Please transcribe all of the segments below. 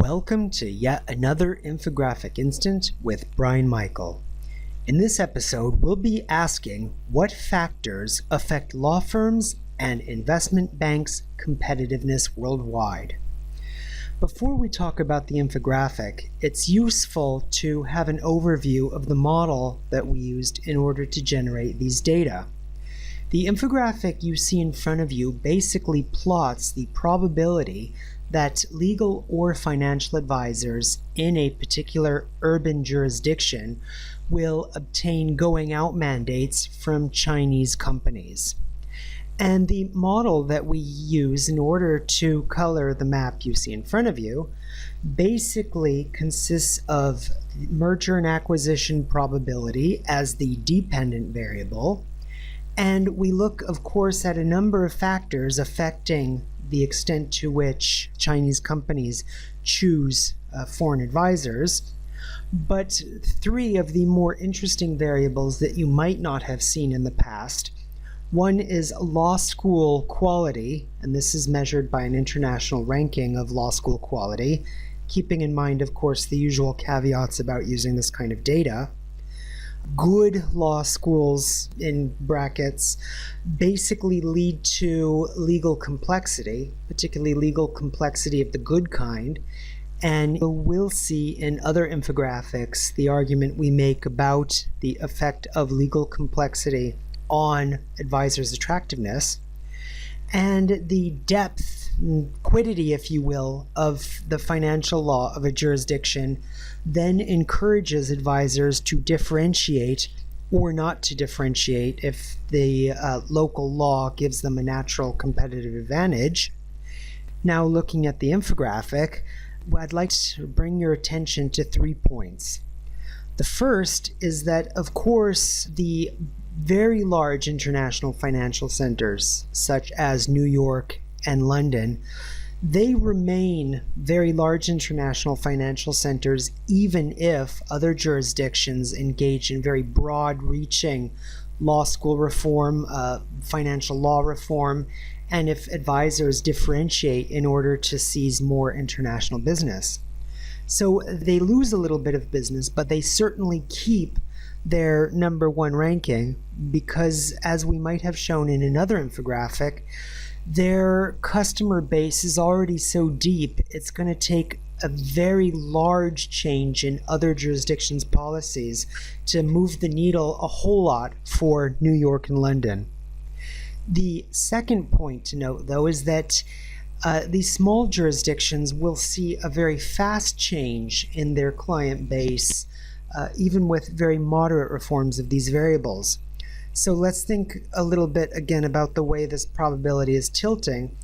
Welcome to yet another Infographic Instant with Brian Michael. In this episode, we'll be asking what factors affect law firms and investment banks' competitiveness worldwide. Before we talk about the infographic, it's useful to have an overview of the model that we used in order to generate these data. The infographic you see in front of you basically plots the probability that legal or financial advisors in a particular urban jurisdiction will obtain going out mandates from Chinese companies. And the model that we use in order to color the map you see in front of you basically consists of merger and acquisition probability as the dependent variable. And we look, of course, at a number of factors affecting the extent to which Chinese companies choose foreign advisors. But three of the more interesting variables that you might not have seen in the past. One is law school quality, and this is measured by an international ranking of law school quality, keeping in mind, of course, the usual caveats about using this kind of data. Good law schools, in brackets, basically lead to legal complexity, particularly legal complexity of the good kind. And we'll see in other infographics the argument we make about the effect of legal complexity on advisors' attractiveness, and the depth, quiddity, if you will, of the financial law of a jurisdiction then encourages advisors to differentiate or not to differentiate if the local law gives them a natural competitive advantage. Now, looking at the infographic, I'd like to bring your attention to 3 points. The first is that, of course, the very large international financial centers, such as New York and London, they remain very large international financial centers even if other jurisdictions engage in very broad-reaching law school reform, financial law reform, and if advisors differentiate in order to seize more international business. So they lose a little bit of business, but they certainly keep their number one ranking because, as we might have shown in another infographic, their customer base is already so deep, it's going to take a very large change in other jurisdictions' policies to move the needle a whole lot for New York and London. The second point to note, though, is that these small jurisdictions will see a very fast change in their client base, even with very moderate reforms of these variables. So let's think a little bit again about the way this probability is tilting.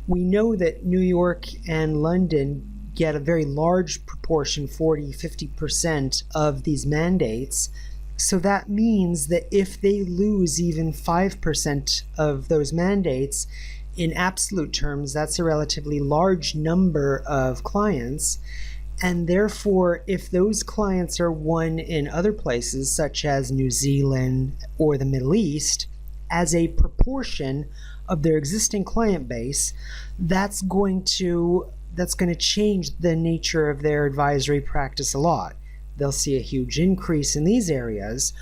We know that New York and London get a very large proportion, 40-50% of these mandates. So that means that if they lose even 5% of those mandates, in absolute terms, that's a relatively large number of clients. And therefore, if those clients are won in other places, such as New Zealand or the Middle East, as a proportion of their existing client base, that's going to change the nature of their advisory practice a lot. They'll see a huge increase in these areas,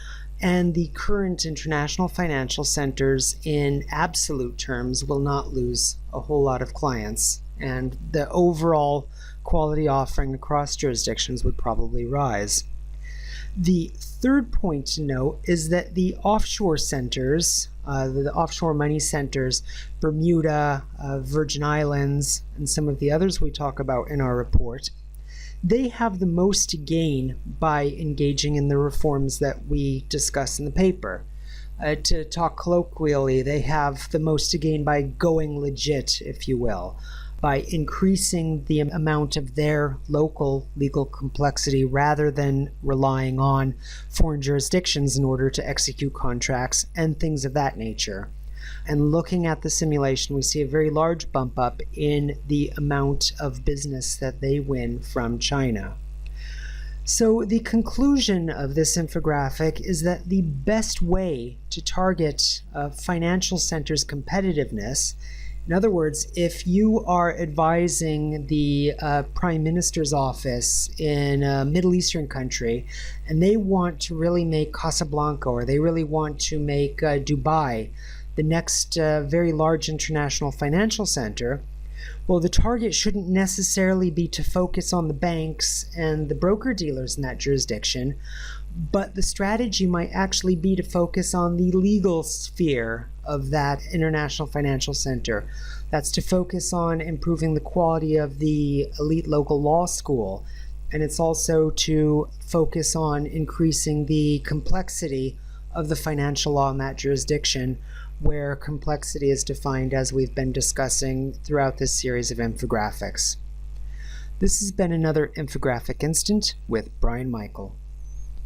and the current international financial centers in absolute terms will not lose a whole lot of clients, and the overall quality offering across jurisdictions would probably rise. The third point to note is that the offshore centers, the offshore money centers, Bermuda, Virgin Islands, and some of the others we talk about in our report, they have the most to gain by engaging in the reforms that we discuss in the paper. To talk colloquially, they have the most to gain by going legit, if you will, by increasing the amount of their local legal complexity rather than relying on foreign jurisdictions in order to execute contracts and things of that nature. And looking at the simulation, we see a very large bump up in the amount of business that they win from China. So the conclusion of this infographic is that the best way to target financial centers' competitiveness In other words, if you are advising the Prime Minister's office in a Middle Eastern country and they want to really make Casablanca, or they really want to make Dubai the next very large international financial center, well, the target shouldn't necessarily be to focus on the banks and the broker-dealers in that jurisdiction, but the strategy might actually be to focus on the legal sphere of that international financial center. That's to focus on improving the quality of the elite local law school, and it's also to focus on increasing the complexity of the financial law in that jurisdiction, where complexity is defined as we've been discussing throughout this series of infographics. This has been another Infographic Instant with Brian Michael.